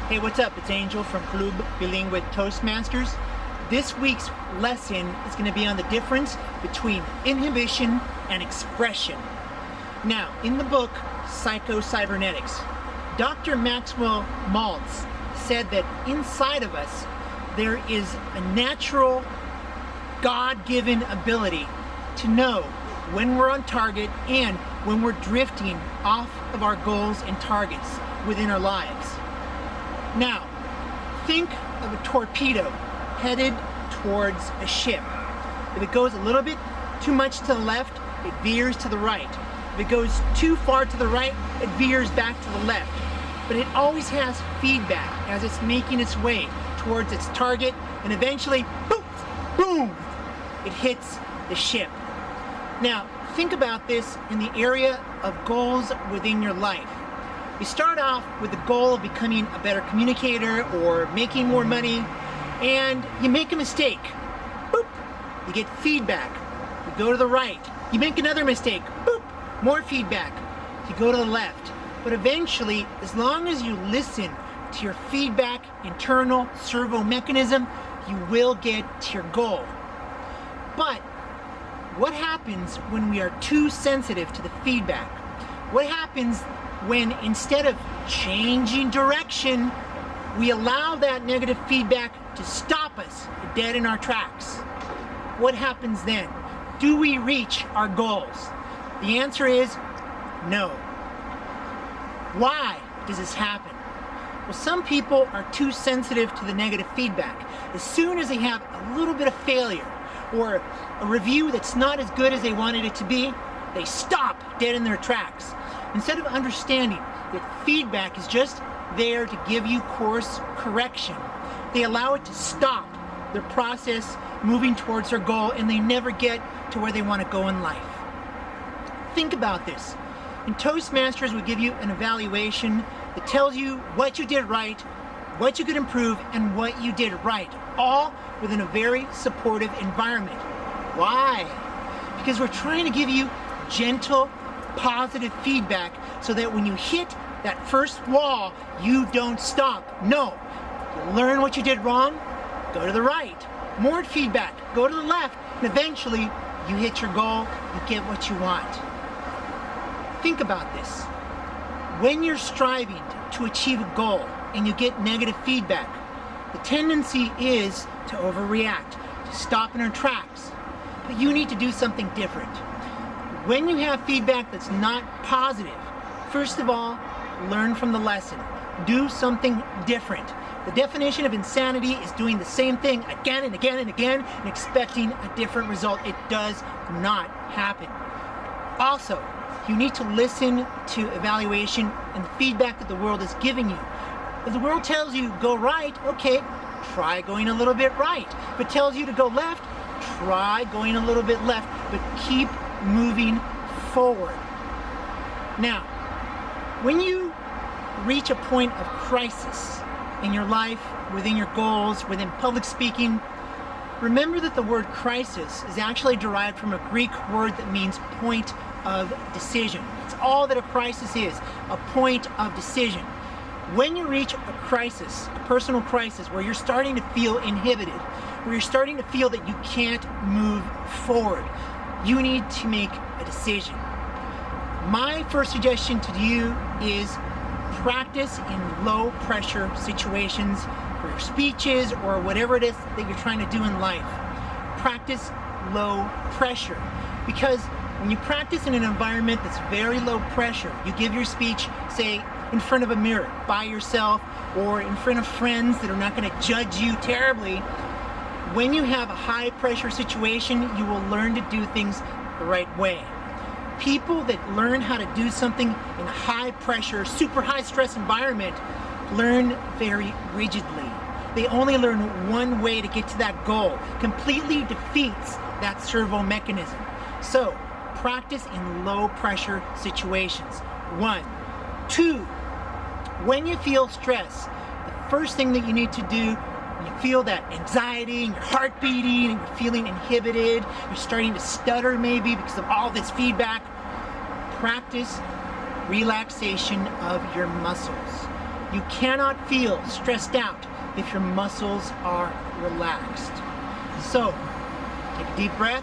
Hey, what's up? It's Angel from Club Bilingue Toastmasters. This week's lesson is going to be on the difference between inhibition and expression. Now, in the book Psycho-cybernetics, Dr. Maxwell Maltz said that inside of us there is a natural, God-given ability to know when we're on target and when we're drifting off of our goals and targets within our lives. Now, think of a torpedo headed towards a ship. If it goes a little bit too much to the left, it veers to the right. If it goes too far to the right, it veers back to the left. But it always has feedback as it's making its way towards its target, and eventually, boom, boom, it hits the ship. Now, think about this in the area of goals within your life. You start off with the goal of becoming a better communicator or making more money, and you make a mistake. Boop! You get feedback. You go to the right. You make another mistake. Boop! More feedback. You go to the left. But eventually, as long as you listen to your feedback, internal servo mechanism, you will get to your goal. But what happens when we are too sensitive to the feedback? What happens when instead of changing direction, we allow that negative feedback to stop us dead in our tracks? What happens then? Do we reach our goals? The answer is no. Why does this happen? Well, some people are too sensitive to the negative feedback. As soon as they have a little bit of failure or a review that's not as good as they wanted it to be, they stop dead in their tracks. Instead of understanding that feedback is just there to give you course correction, they allow it to stop their process moving towards their goal, and they never get to where they want to go in life. Think about this. In Toastmasters, we give you an evaluation that tells you what you did right, what you could improve, and what you did right, all within a very supportive environment. Why? Because we're trying to give you gentle, positive feedback so that when you hit that first wall, you don't stop. No. You learn what you did wrong, go to the right. More feedback, go to the left, and eventually you hit your goal, you get what you want. Think about this. When you're striving to achieve a goal and you get negative feedback, the tendency is to overreact, to stop in our tracks. But you need to do something different. When you have feedback that's not positive, first of all, learn from the lesson. Do something different. The definition of insanity is doing the same thing again and again and again and expecting a different result. It does not happen. Also, you need to listen to evaluation and the feedback that the world is giving you. If the world tells you go right, okay, try going a little bit right. If it tells you to go left, try going a little bit left, but keep moving forward. Now, when you reach a point of crisis in your life, within your goals, within public speaking, remember that the word crisis is actually derived from a Greek word that means point of decision. It's all that a crisis is, a point of decision. When you reach a crisis, a personal crisis, where you're starting to feel inhibited, where you're starting to feel that you can't move forward, you need to make a decision. My first suggestion to you is practice in low pressure situations for your speeches or whatever it is that you're trying to do in life. Practice low pressure, because when you practice in an environment that's very low pressure, you give your speech, say, in front of a mirror, by yourself, or in front of friends that are not going to judge you terribly. When you have a high pressure situation, you will learn to do things the right way. People that learn how to do something in a high pressure, super high stress environment learn very rigidly. They only learn one way to get to that goal. Completely defeats that servo mechanism. So, practice in low pressure situations. 1. 2, when you feel stress, the first thing that you need to do, when you feel that anxiety and your heart beating and you're feeling inhibited, you're starting to stutter maybe because of all this feedback, practice relaxation of your muscles. You cannot feel stressed out if your muscles are relaxed. So, take a deep breath,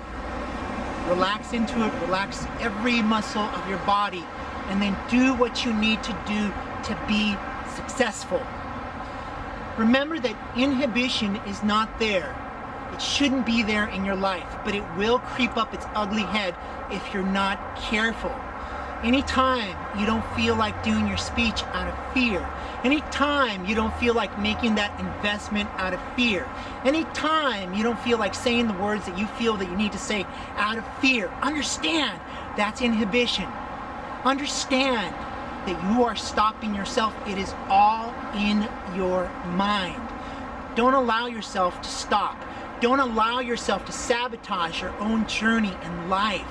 relax into it, relax every muscle of your body, and then do what you need to do to be successful. Remember that inhibition is not there. It shouldn't be there in your life, but it will creep up its ugly head if you're not careful. Anytime you don't feel like doing your speech out of fear, anytime you don't feel like making that investment out of fear, anytime you don't feel like saying the words that you feel that you need to say out of fear, understand that's inhibition. Understand that you are stopping yourself. It is all in your mind. Don't allow yourself to stop. Don't allow yourself to sabotage your own journey in life.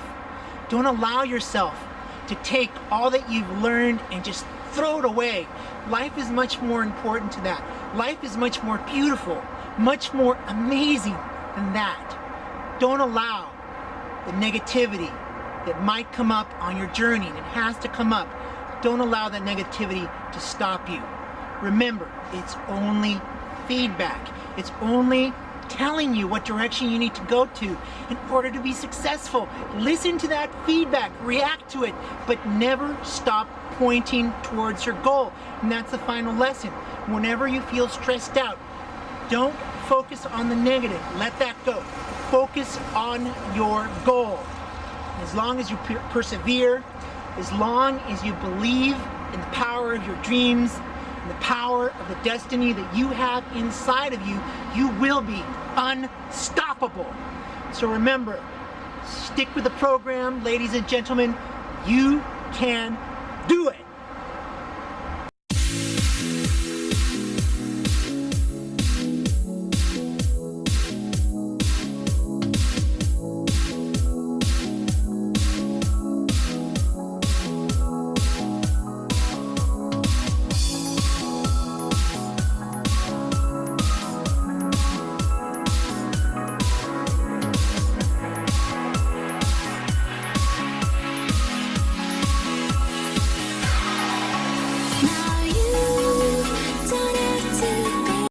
Don't allow yourself to take all that you've learned and just throw it away. Life is much more important to that. Life is much more beautiful, much more amazing than that. Don't allow the negativity that might come up on your journey, and it has to come up. Don't allow that negativity to stop you. Remember, it's only feedback. It's only telling you what direction you need to go to in order to be successful. Listen to that feedback, react to it, but never stop pointing towards your goal. And that's the final lesson. Whenever you feel stressed out, don't focus on the negative. Let that go. Focus on your goal. As long as you persevere, as long as you believe in the power of your dreams, and the power of the destiny that you have inside of you, you will be unstoppable. So remember, stick with the program, ladies and gentlemen. You can do it.